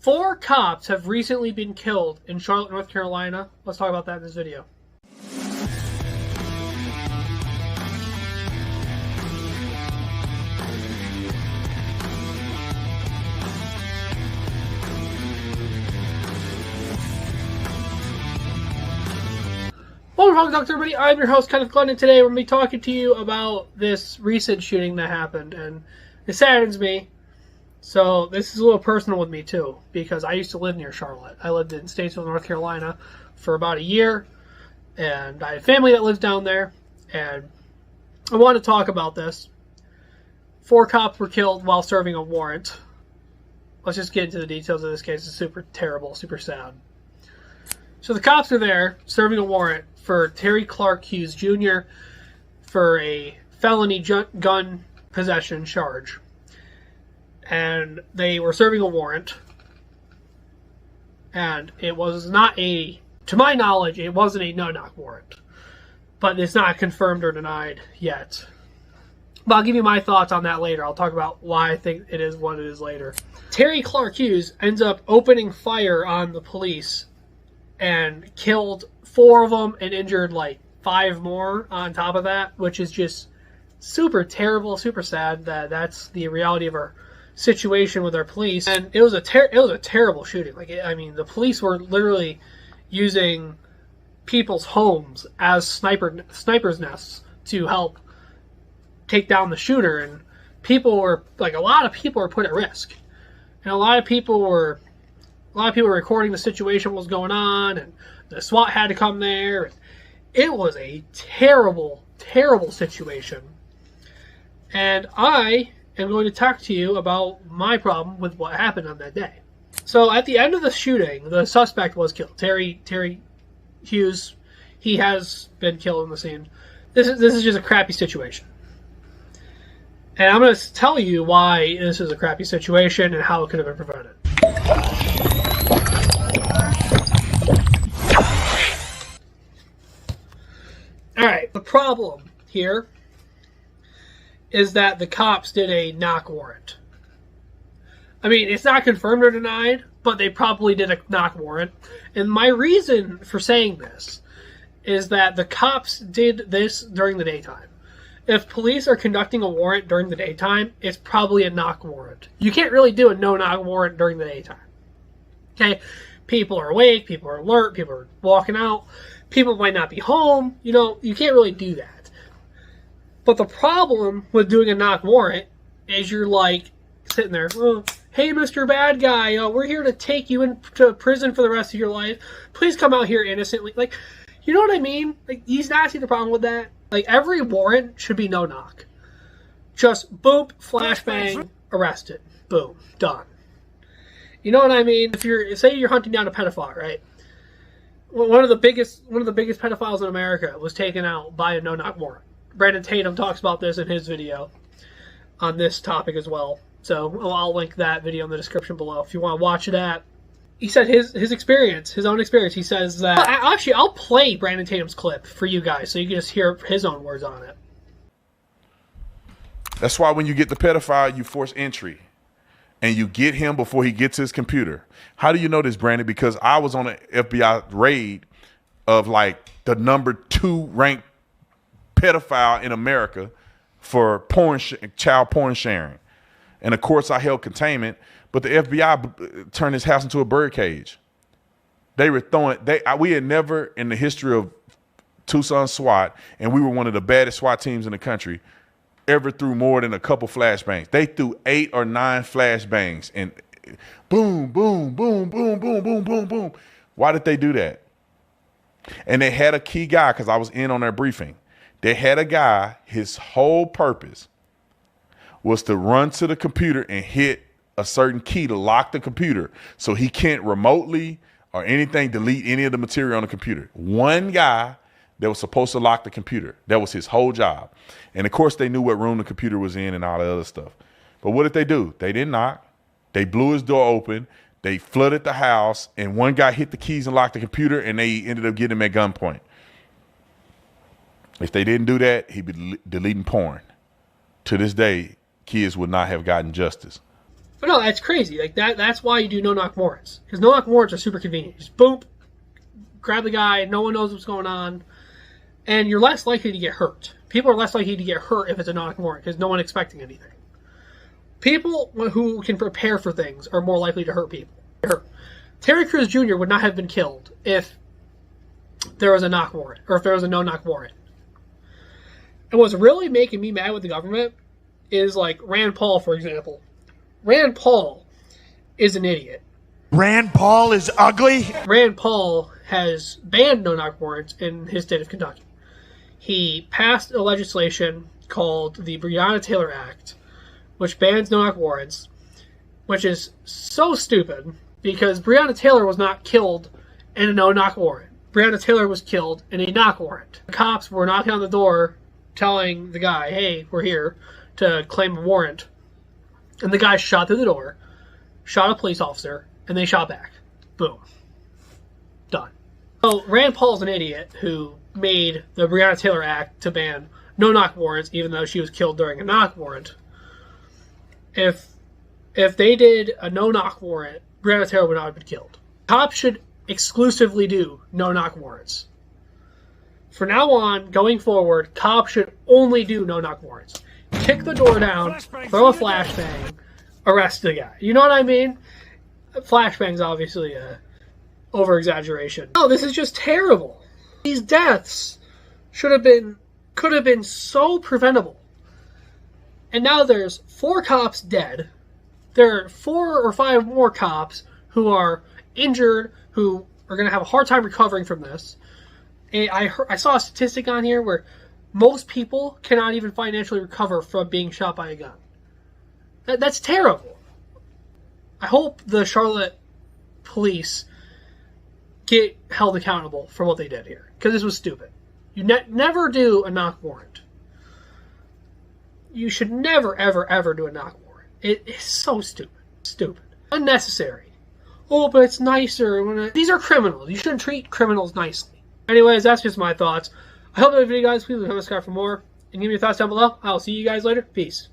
4 cops have recently been killed in Charlotte, North Carolina. Let's talk about that in this video. Welcome to everybody. I'm your host, Kenneth Glenn, and today we're going to be talking to you about this recent shooting that happened, and it saddens me. So this is a little personal with me too, because I used to live near Charlotte. I lived in Statesville, North Carolina for about a year, and I have family that lives down there, and I want to talk about this. 4 cops were killed while serving a warrant. Let's just get into the details of this case. It's super terrible, super sad. So the cops are there serving a warrant for Terry Clark Hughes Jr. for a felony gun possession charge. And they were serving a warrant. And it was not to my knowledge, it wasn't a no-knock warrant. But it's not confirmed or denied yet. But I'll give you my thoughts on that later. I'll talk about why I think it is what it is later. Terry Clark Hughes ends up opening fire on the police and killed 4 of them and injured like 5 more on top of that, which is just super terrible, super sad that that's the reality of our situation with our police. And it was a terrible shooting. The police were literally using people's homes as snipers' nests to help take down the shooter, and a lot of people were put at risk, and a lot of people were recording the situation, what was going on, and the SWAT had to come there. And it was a terrible, terrible situation. And I am going to talk to you about my problem with what happened on that day. So at the end of the shooting, the suspect was killed. Terry Hughes, he has been killed in the scene. This is just a crappy situation. And I'm going to tell you why this is a crappy situation and how it could have been prevented. Alright, the problem here is that the cops did a knock warrant. I mean, it's not confirmed or denied, but they probably did a knock warrant. And my reason for saying this is that the cops did this during the daytime. If police are conducting a warrant during the daytime, it's probably a knock warrant. You can't really do a no-knock warrant during the daytime. Okay? People are awake, people are alert, people are walking out, people might not be home. You can't really do that. But the problem with doing a knock warrant is you're like sitting there, oh, hey, Mr. Bad Guy, we're here to take you into prison for the rest of your life. Please come out here innocently. You know what I mean? You not see the problem with that? Every warrant should be no knock. Just boop, flashbang, arrested. Boom, done. You know what I mean? Say you're hunting down a pedophile, right? One of the biggest pedophiles in America was taken out by a no knock warrant. Brandon Tatum talks about this in his video on this topic as well. So I'll link that video in the description below if you want to watch that. He said his experience, his own experience. He says that... Actually, I'll play Brandon Tatum's clip for you guys so you can just hear his own words on it. That's why when you get the pedophile, you force entry. And you get him before he gets his computer. How do you know this, Brandon? Because I was on an FBI raid of the number 2 ranked pedophile in America for child porn sharing. And of course I held containment, but the FBI turned his house into a bird cage. They were we had never in the history of Tucson SWAT, and we were one of the baddest SWAT teams in the country, ever threw more than a couple flashbangs. They threw 8 or 9 flashbangs and boom, boom, boom, boom, boom, boom, boom, boom. Why did they do that? And they had a key guy, because I was in on their briefing. They had a guy, his whole purpose was to run to the computer and hit a certain key to lock the computer so he can't remotely or anything delete any of the material on the computer. One guy that was supposed to lock the computer. That was his whole job. And of course they knew what room the computer was in and all the other stuff. But what did they do? They didn't knock. They blew his door open. They flooded the house, and one guy hit the keys and locked the computer, and they ended up getting him at gunpoint. If they didn't do that, he'd be deleting porn. To this day, kids would not have gotten justice. But no, that's crazy. Like that's why you do no-knock warrants. Because no-knock warrants are super convenient. Just boom, grab the guy, no one knows what's going on, and you're less likely to get hurt. People are less likely to get hurt if it's a no-knock warrant because no one's expecting anything. People who can prepare for things are more likely to hurt people. Terry Crews Jr. would not have been killed if there was a knock warrant, or if there was a no-knock warrant. And what's really making me mad with the government is like Rand Paul, for example. Rand Paul is an idiot. Rand Paul is ugly? Rand Paul has banned no-knock warrants in his state of Kentucky. He passed a legislation called the Breonna Taylor Act, which bans no-knock warrants, which is so stupid because Breonna Taylor was not killed in a no-knock warrant. Breonna Taylor was killed in a knock warrant. The cops were knocking on the door telling the guy, hey, we're here to claim a warrant. And the guy shot through the door, shot a police officer, and they shot back. Boom. Done. So Rand Paul's an idiot who made the Breonna Taylor Act to ban no-knock warrants, even though she was killed during a knock warrant. If they did a no-knock warrant, Breonna Taylor would not have been killed. Cops should exclusively do no-knock warrants. For now on, going forward, cops should only do no-knock warrants. Kick the door down, throw a flashbang, arrest the guy. You know what I mean? Flashbang's obviously a over-exaggeration. No, this is just terrible. These deaths could have been so preventable. And now there's 4 cops dead. There are 4 or 5 more cops who are injured, who are going to have a hard time recovering from this. And I saw a statistic on here where most people cannot even financially recover from being shot by a gun. That's terrible. I hope the Charlotte police get held accountable for what they did here, because this was stupid. You never do a knock warrant. You should never, ever, ever do a knock warrant. It is so stupid. Stupid. Unnecessary. Oh, but it's nicer when these are criminals. You shouldn't treat criminals nicely. Anyways, that's just my thoughts. I hope you enjoyed the video, guys. Please leave a comment, subscribe for more, and give me your thoughts down below. I'll see you guys later. Peace.